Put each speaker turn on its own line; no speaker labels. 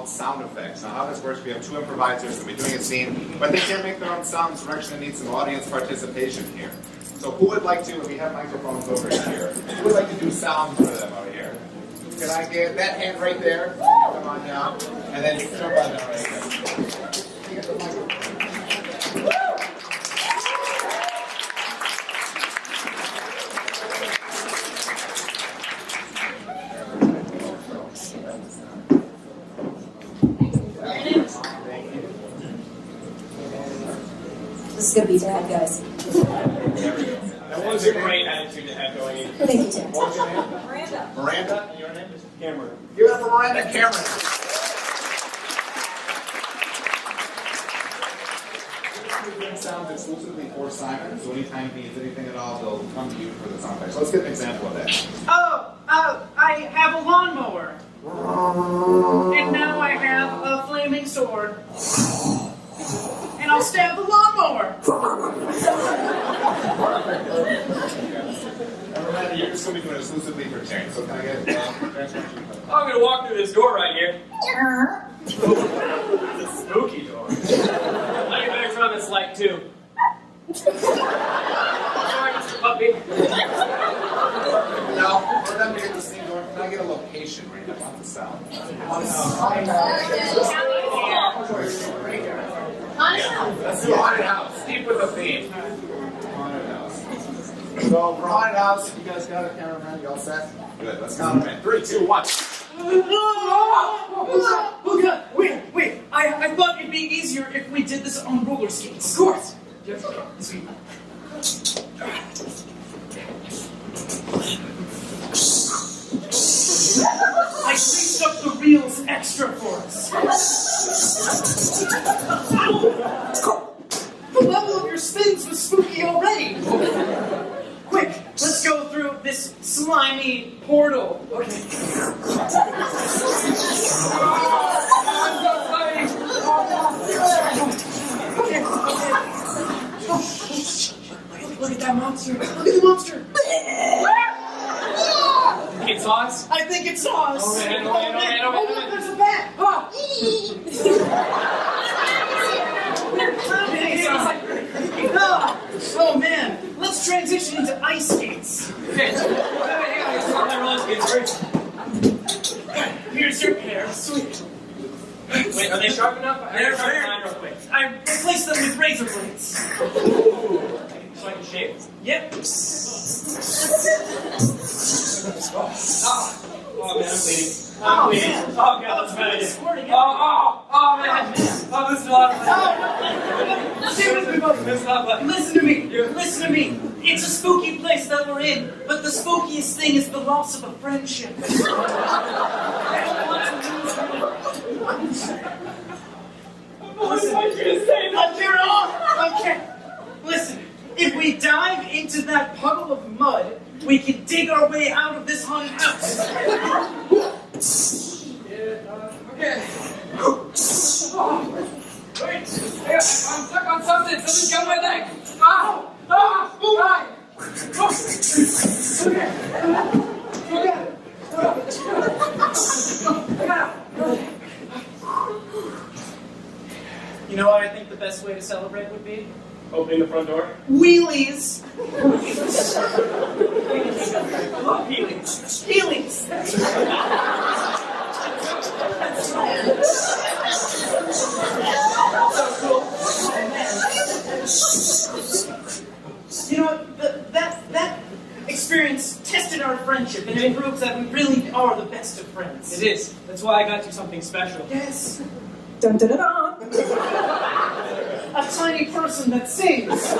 called sound effects. Now how this works, we have two improvisers who will be doing a scene, but they can't make their own sounds. We're actually need some audience participation here. So who would like to, we have microphones over here, who would like to do sounds for them over here? Can I get that hand right there? Come on down. And then jump on down right here. Get the microphone.
This is going to be bad, guys.
That was a great attitude to have going in.
Thank you, Tim.
What was your name?
Miranda.
Miranda?
And your name is Cameron.
Give it up for Miranda Cameron. We're doing sounds exclusively for Simon, so anytime he needs anything at all, they'll come to you for the sound effects. So let's get an example of that.
I have a lawnmower. And now I have a flaming sword. And I'll stab the lawnmower.
Miranda, you're just going to be doing it exclusively for Terry. So can I get translation?
I'm going to walk through this door right here. It's a spooky door. I better turn this light too. Sorry, Mr. Puppy.
Now, for them to get the scene going, can I get a location where you want the sound? Let's do haunted house. Keep with the theme. Haunted house. So for haunted house, you guys got it, cameraman? You all set? Good. Let's count them in. 3, 2, 1.
Oh God! Wait! I thought it'd be easier if we did this on roller skates.
Of course.
Yes. I greased up the reels extra for us. The level of your spins was spooky already. Quick, let's go through this slimy portal. Okay. Look at that monster. Look at the monster.
It's Oz?
I think it's Oz.
Oh, man.
Oh, look, there's a bat. Oh man, let's transition into ice skates.
Okay.
Here's your pair. Sweet.
Wait, are they sharp enough?
They're
sharp
very-
mine real quick.
I replaced them with razor blades.
So I can shave?
Yep.
Oh man, I'm bleeding.
Oh,
I'm bleeding.
man.
Oh god, that's bad.
Squirting
Oh man. Oh, this is a lot of fun.
Stay with me, buddy.
This is not fun.
Listen to me. Listen to me. It's a spooky place that we're in, but the spookiest thing is the loss of a friendship. I don't want to lose you. Listen, you're on. Okay. Listen, if we dive into that puddle of mud, we can dig our way out of this haunted house.
Okay. Wait, I'm stuck on something. Something's got my leg.
You know what I think the best way to celebrate would be?
Opening the front door.
Wheelies.
Healings.
Heelys. So cool. You know, that experience tested our friendship, and it proves that we really are the best of friends.
It is. That's why I got you something special.
Yes.
Dun dun dun dun.
A tiny person that sings.